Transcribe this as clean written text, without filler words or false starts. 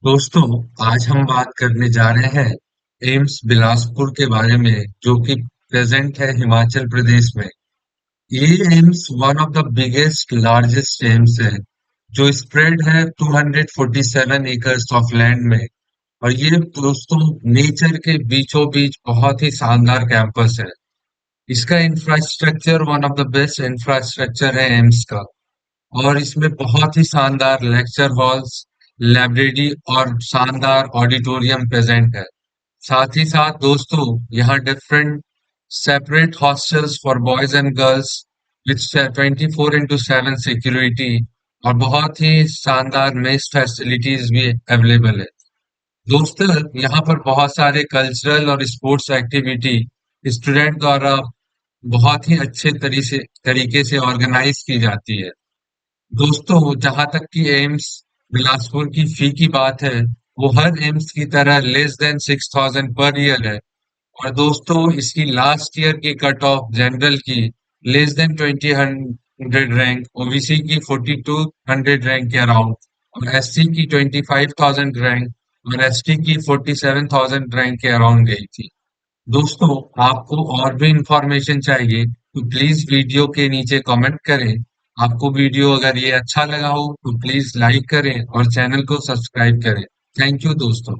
दोस्तों, आज हम बात करने जा रहे हैं एम्स बिलासपुर के बारे में, जो कि प्रेजेंट है हिमाचल प्रदेश में। ये AIIMS one of the biggest largest AIIMS है, जो स्प्रेड है 247 एकर्स ऑफ लैंड में। और ये दोस्तों नेचर के बीचों बीच बहुत ही शानदार कैंपस है। इसका infrastructure one of the best infrastructure है एम्स का। और इसमें बहुत ही शानदार लेक्चर हॉल्स, लाइब्रेरी और शानदार ऑडिटोरियम प्रेजेंट है। साथ ही साथ दोस्तों यहाँ different separate hostels for boys and girls with 24/7 security और बहुत ही शानदार मेस फैसिलिटीज भी अवेलेबल है। दोस्तों यहाँ पर बहुत सारे कल्चरल और स्पोर्ट्स एक्टिविटी स्टूडेंट द्वारा बहुत ही अच्छे तरीके से ऑर्गेनाइज की जाती है। दोस्तों जहां तक कि एम्स बिलासपुर की फी की बात है, वो हर एम्स की तरह लेस देन 6,000 पर ईयर है। और दोस्तों इसकी लास्ट ईयर की कट ऑफ जनरल की less than 20 hundred rank, OBC की 4200 रैंक के अराउंड और एससी की 25,000 रैंक और एसटी की 47,000 रैंक के अराउंड गई थी। दोस्तों आपको और भी इंफॉर्मेशन चाहिए तो प्लीज वीडियो के नीचे कमेंट करें। आपको वीडियो अगर ये अच्छा लगा हो तो प्लीज लाइक करें और चैनल को सब्सक्राइब करें। थैंक यू दोस्तों।